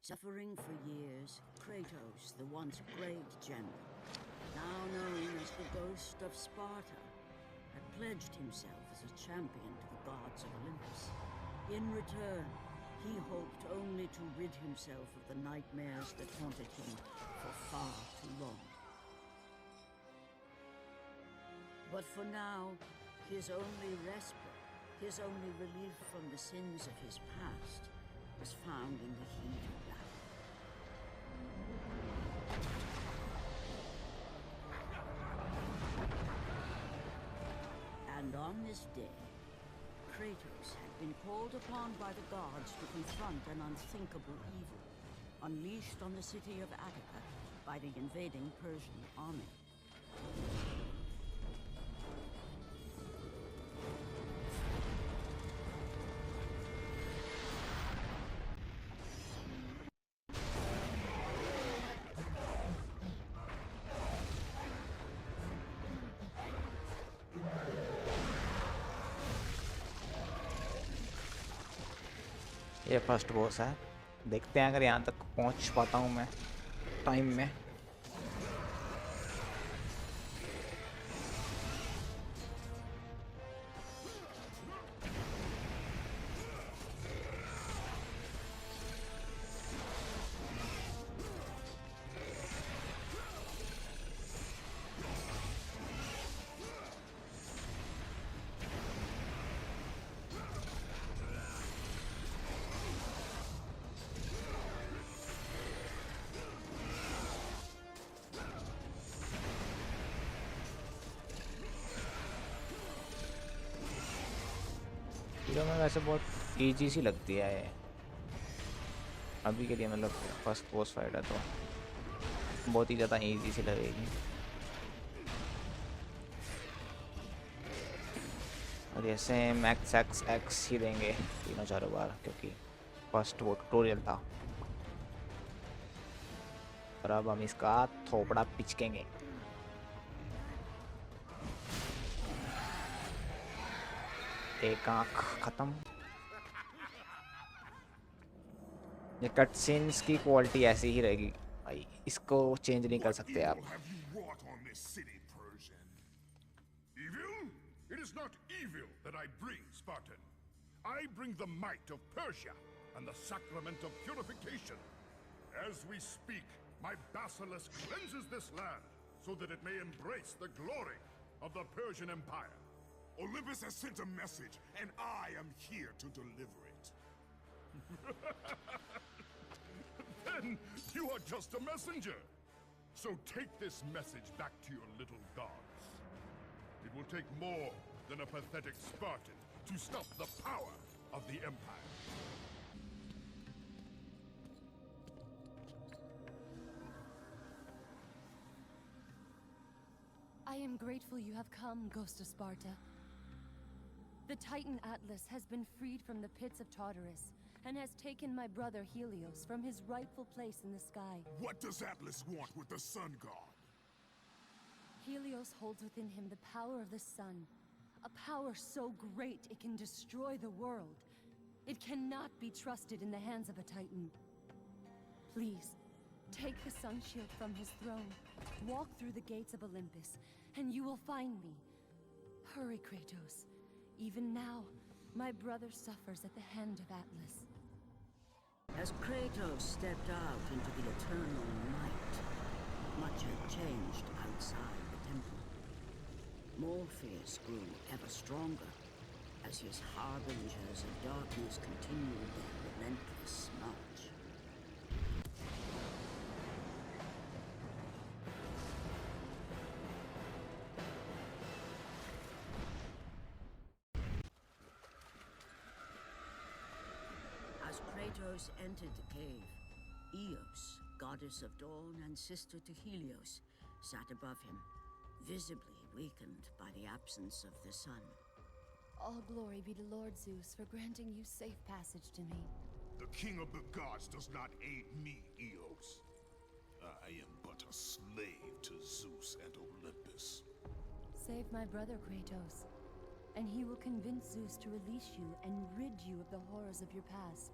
Suffering for years, Kratos, the once great general, now known as the Ghost of Sparta, had pledged himself as a champion to the gods of Olympus. In return, he hoped only to rid himself of the nightmares that haunted him for far too long. But for now, his only respite, his only relief from the sins of his past, was found in the heat of battle. And on this day, Kratos had been called upon by the gods to confront an unthinkable evil, unleashed on the city of Attica by the invading Persian army. ये first boss है, देखते हैं अगर यहाँ तक पहुँच पाता हूँ मैं टाइम में। हीरो में वैसे बहुत इजी सी लगती है ये अभी के लिए, मतलब फर्स्ट बॉस फाइट है तो बहुत ही ज़्यादा इजी सी लगेगी। और ऐसे मैक्स एक्स एक्स ही देंगे तीनों चारों बार, क्योंकि फर्स्ट वो ट्यूटोरियल था। और अब हम इसका थोपड़ा पिचकेंगे। एक आँख खत्म। ये कट सीन्स की क्वालिटी ऐसी ही रहेगी भाई, इसको चेंज नहीं कर सकते आप। It is not evil that I bring, Spartan. I bring the might of Persia and the sacrament of purification. As we speak, my Basilisk cleanses this land so that it may embrace the glory of the Persian Empire. Olympus has sent a message, and I am here to deliver it. Then you are just a messenger. So take this message back to your little gods. It will take more than a pathetic Spartan to stop the power of the Empire. I am grateful you have come, Ghost of Sparta. The Titan Atlas has been freed from the pits of Tartarus, and has taken my brother Helios from his rightful place in the sky. What does Atlas want with the sun god? Helios holds within him the power of the sun, a power so great it can destroy the world. It cannot be trusted in the hands of a Titan. Please, take the sun shield from his throne, walk through the gates of Olympus, and you will find me. Hurry, Kratos. Even now, my brother suffers at the hand of Atlas. As Kratos stepped out into the eternal night, much had changed outside the temple. Morpheus grew ever stronger as his harbingers of darkness continued their relentless march. As Kratos entered the cave, Eos, goddess of dawn and sister to Helios, sat above him, visibly weakened by the absence of the sun. All glory be to Lord Zeus for granting you safe passage to me. The king of the gods does not aid me, Eos. I am but a slave to Zeus and Olympus. Save my brother, Kratos, and he will convince Zeus to release you and rid you of the horrors of your past.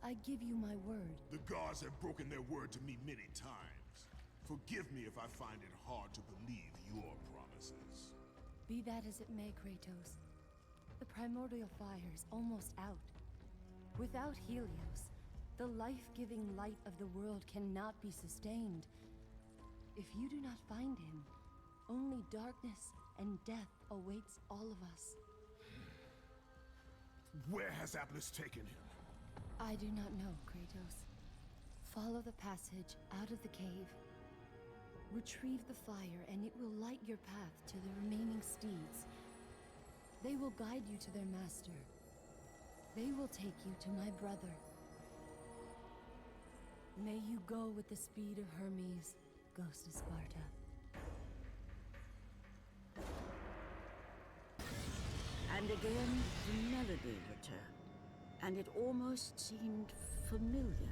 I give you my word. The gods have broken their word to me many times. Forgive me if I find it hard to believe your promises. Be that as it may, Kratos. The primordial fire is almost out. Without Helios, the life-giving light of the world cannot be sustained. If you do not find him, only darkness and death awaits all of us. Where has Atlas taken him? I do not know, Kratos. Follow the passage out of the cave. Retrieve the fire, and it will light your path to the remaining steeds. They will guide you to their master. They will take you to my brother. May you go with the speed of Hermes, Ghost of Sparta. And again, the melody returned, and it almost seemed familiar.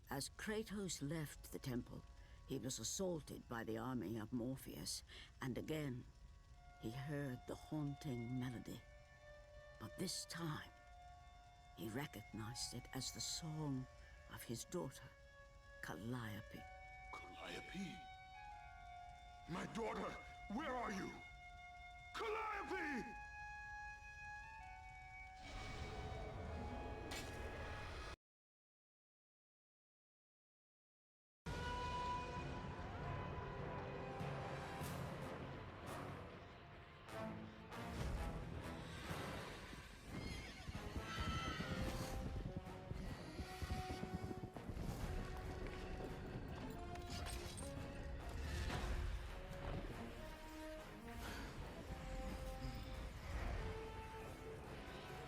As Kratos left the temple, he was assaulted by the army of Morpheus, and again, he heard the haunting melody. But this time, he recognized it as the song of his daughter, Calliope. Calliope? My daughter, where are you? Calliope!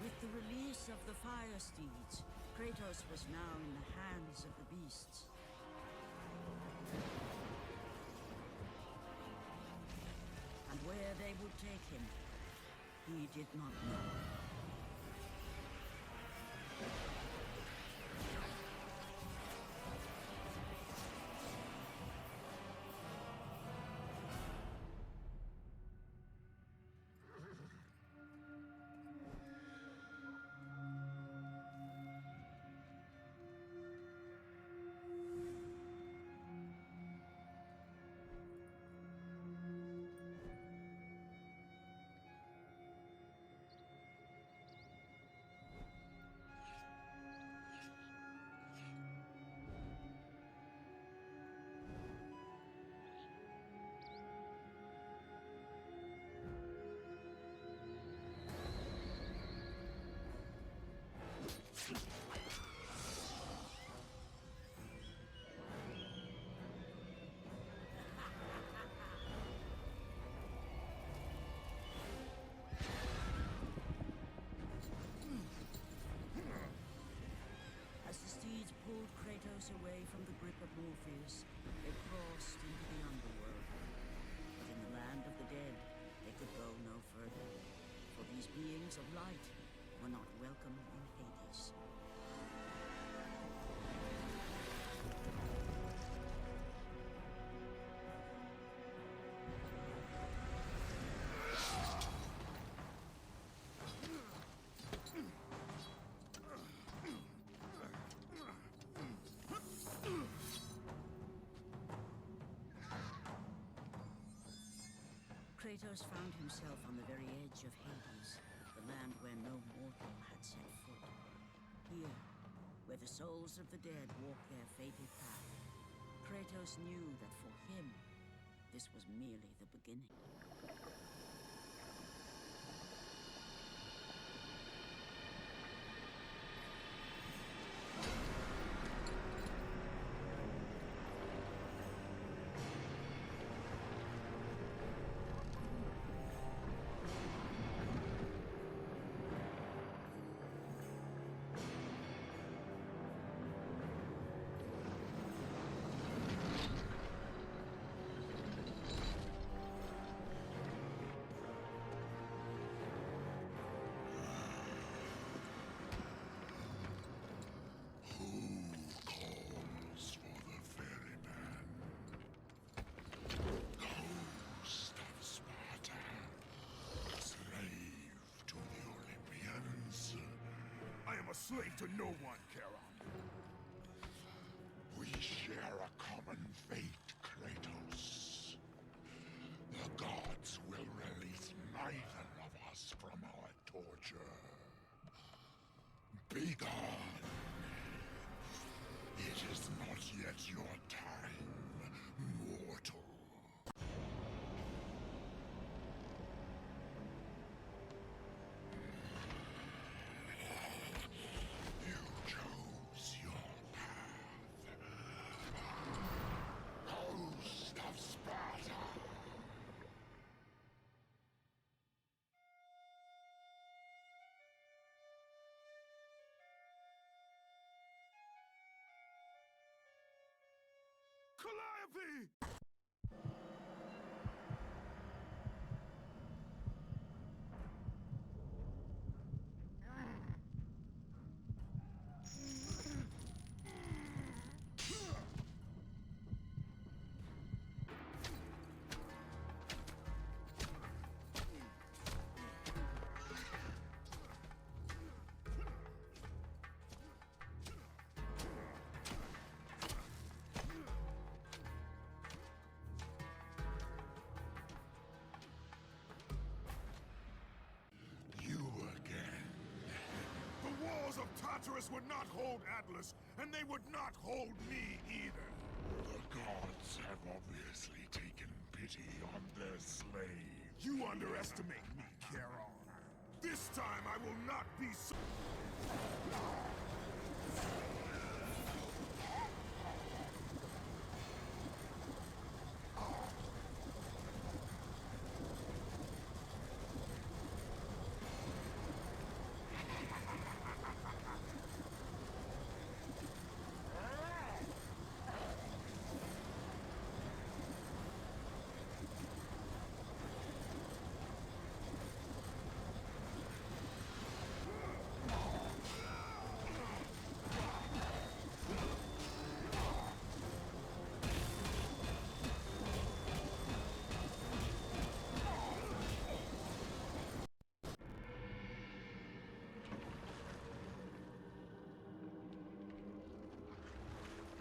With the release of the fire steeds, Kratos was now in the hands of the beasts. And where they would take him, he did not know. As the steeds pulled Kratos away from the grip of Morpheus, they crossed into the underworld. But in the land of the dead, they could go no further, for these beings of light were not welcome in Hades. Kratos found himself on the very edge of Hades, the land where no mortal had set foot. Here, where the souls of the dead walk their fated path, Kratos knew that for him, this was merely the beginning. slave to no one, Charon. We share a common fate, Kratos. The gods will release neither of us from our torture. Be gone. It is not yet your time, mortal. You chose your path. Host of Sparta. Calliope! The tartarus would not hold Atlas, and they would not hold me either. The gods have obviously taken pity on their slave. You underestimate me, Charon. This time I will not be so...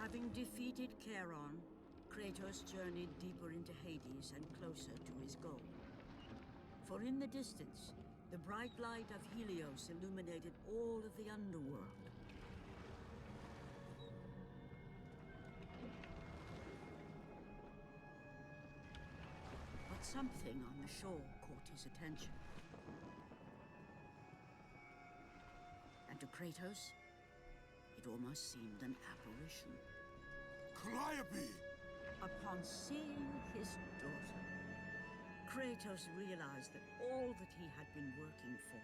Having defeated Charon, Kratos journeyed deeper into Hades and closer to his goal. For in the distance, the bright light of Helios illuminated all of the underworld. But something on the shore caught his attention. And to Kratos, it almost seemed an apparition. Calliope! Upon seeing his daughter, Kratos realized that all that he had been working for,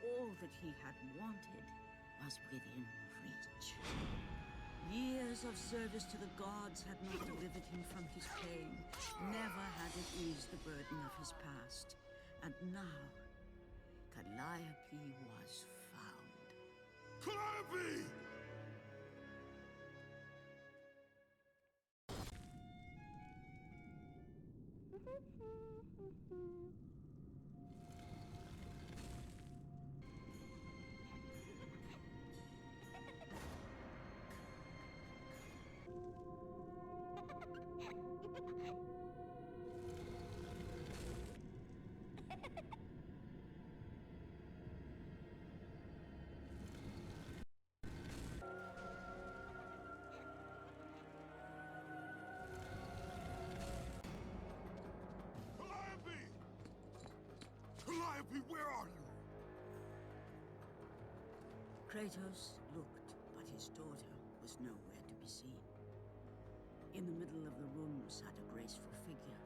all that he had wanted, was within reach. Years of service to the gods had not delivered him from his pain. Never had it eased the burden of his past. And now, Calliope was found. Calliope! Calliope, where are you? Kratos looked, but his daughter was nowhere to be seen. In the middle of the room sat a graceful figure,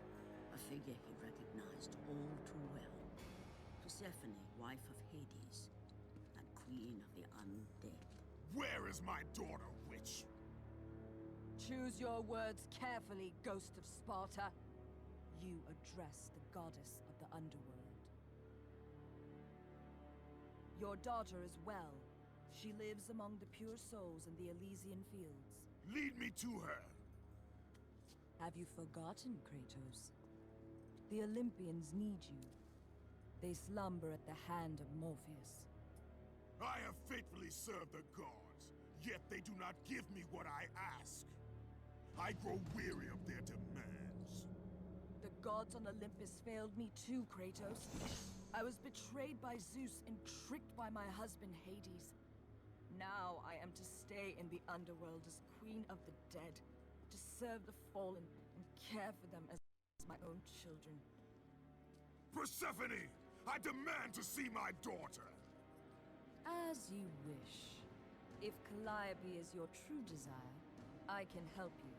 a figure he recognized all too well. Persephone, wife of Hades, and queen of the undead. Where is my daughter, witch? Choose your words carefully, Ghost of Sparta. You address the goddess of the underworld. Your daughter is well. She lives among the pure souls in the Elysian fields. Lead me to her. Have you forgotten, Kratos? The Olympians need you. They slumber at the hand of Morpheus. I have faithfully served the gods, yet they do not give me what I ask. I grow weary of their demands. The gods on Olympus failed me too, Kratos. I was betrayed by Zeus and tricked by my husband Hades. Now I am to stay in the underworld as Queen of the Dead, to serve the fallen and care for them as my own children. Persephone! I demand to see my daughter! As you wish. If Calliope is your true desire, I can help you.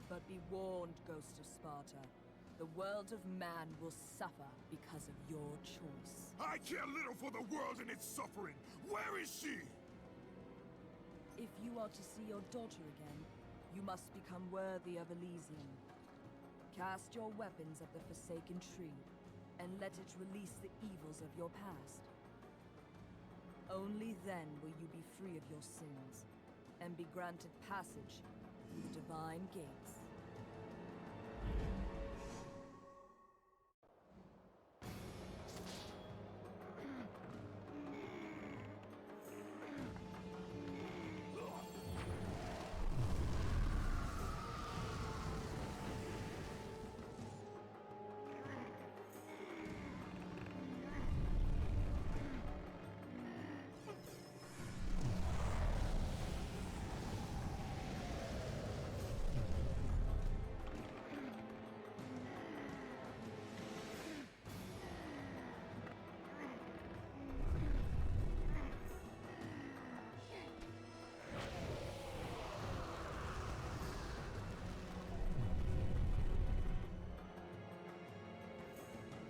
But be warned, Ghost of Sparta. The world of man will suffer because of your choice. I care little for the world and its suffering! Where is she? If you are to see your daughter again, you must become worthy of Elysium. Cast your weapons at the Forsaken Tree, and let it release the evils of your past. Only then will you be free of your sins, and be granted passage through the divine gates.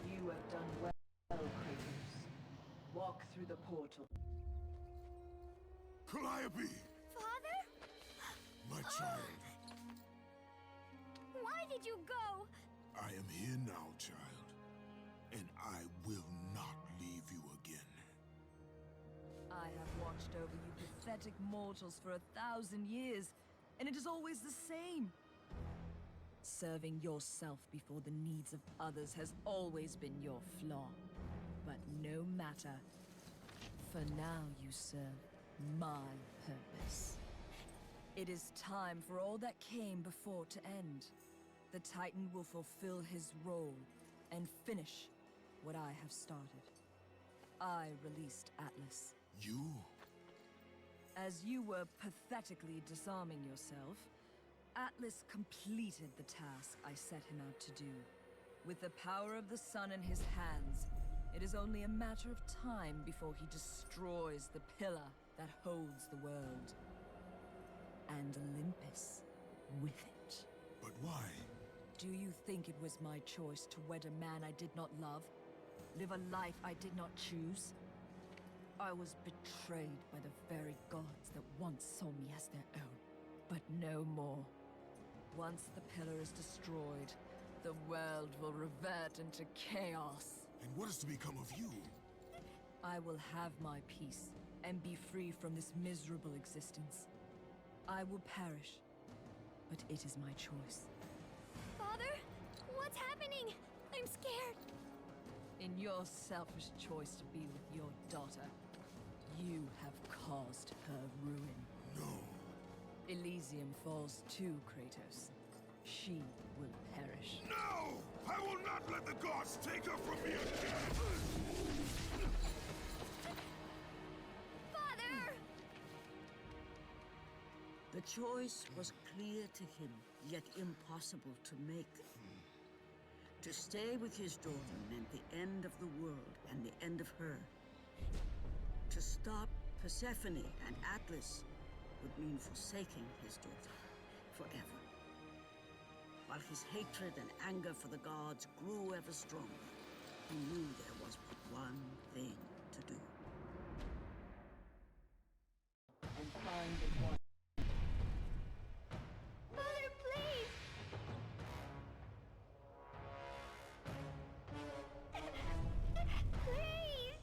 You have done well, Kratos. Walk through the portal. Calliope! Father? My child. Why did you go? I am here now, child. And I will not leave you again. I have watched over you pathetic mortals for 1,000 years, and it is always the same. Serving yourself before the needs of others has always been your flaw. But no matter. For now you serve my purpose. It is time for all that came before to end. The Titan will fulfill his role and finish what I have started. I released Atlas. You? As you were pathetically disarming yourself, Atlas completed the task I set him out to do. With the power of the sun in his hands, it is only a matter of time before he destroys the pillar that holds the world. And Olympus with it. But why? Do you think it was my choice to wed a man I did not love? Live a life I did not choose? I was betrayed by the very gods that once saw me as their own. But no more. Once the pillar is destroyed, the world will revert into chaos. And what is to become of you? I will have my peace and be free from this miserable existence. I will perish, but it is my choice. Father? What's happening? I'm scared. In your selfish choice to be with your daughter, you have caused her ruin. No. Elysium falls too, Kratos. She will perish. No! I will not let the gods take her from me again! Father! The choice was clear to him, yet impossible to make. To stay with his daughter meant the end of the world and the end of her. To stop Persephone and Atlas would mean forsaking his daughter forever. While his hatred and anger for the gods grew ever stronger, he knew there was but one thing to do. And find the one. Father, please! Please!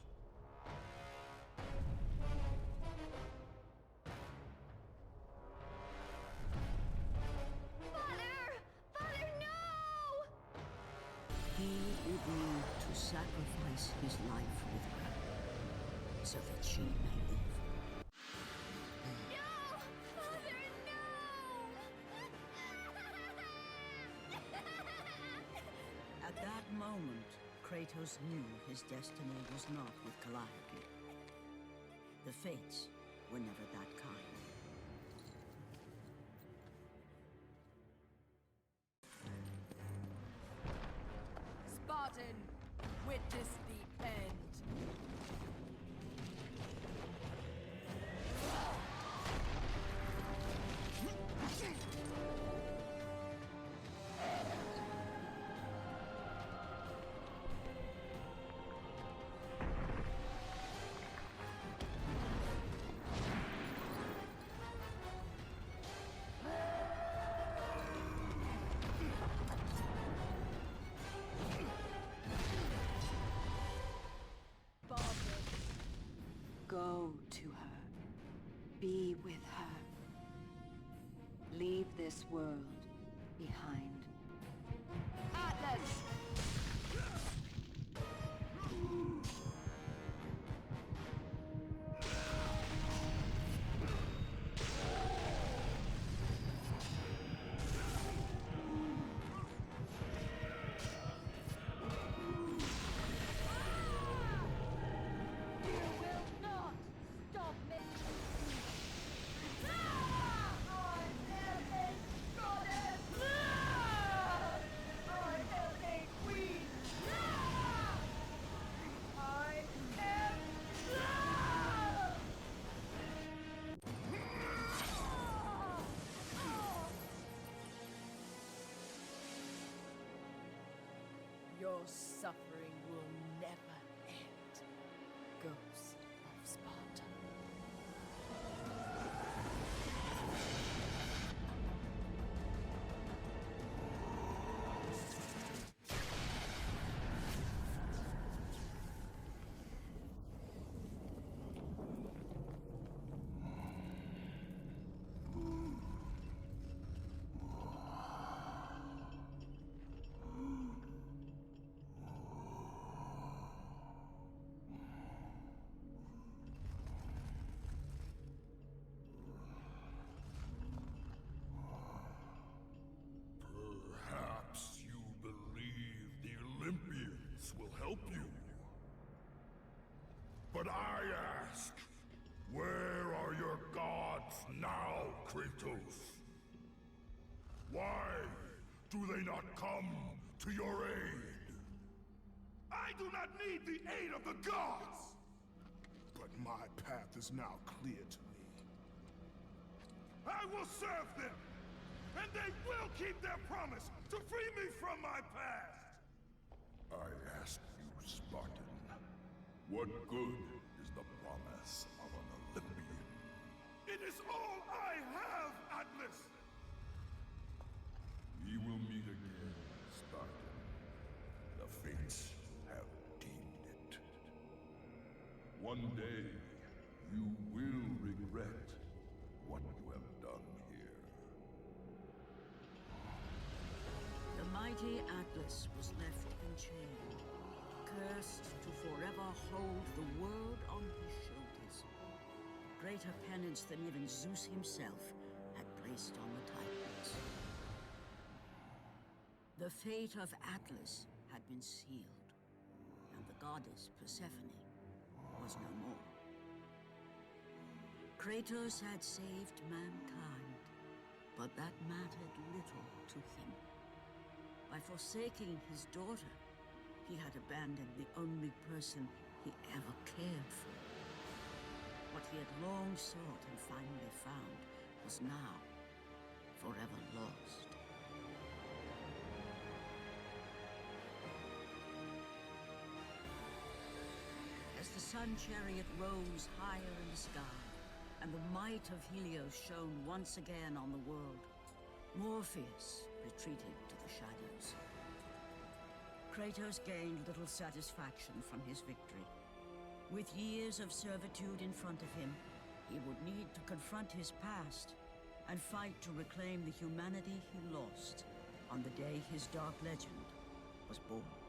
Father! Father, no! He would need to sacrifice his life with her so that she may live. Kratos knew his destiny was not with Calliope. The fates were never that kind. Spartan, witness the end. Go to her. Be with her. Leave this world behind. Atlas! Your suffering will never end, Ghost of Sparta. Perhaps you believe the Olympians will help you. But I ask, where are your gods now, Kratos? Why do they not come to your aid? I do not need the aid of the gods! But my path is now clear to me. I will serve them! And they will keep their promise to free me from my past! I ask you, Spartan, what good is the promise of an Olympian? It is all I have, Atlas! We will meet again, Spartan. The fates have deemed it. One day, you will regret what you have done here. The mighty Atlas was left enchained, cursed to forever hold the world on his shoulders. Greater penance than even Zeus himself had placed on the Titans. The fate of Atlas had been sealed, and the goddess Persephone was no more. Kratos had saved mankind, but that mattered little to him. By forsaking his daughter, he had abandoned the only person he ever cared for. What he had long sought and finally found was now forever lost. As the sun chariot rose higher in the sky, and the might of Helios shone once again on the world, Morpheus retreated to the shadows. Kratos gained little satisfaction from his victory. With years of servitude in front of him, he would need to confront his past and fight to reclaim the humanity he lost on the day his dark legend was born.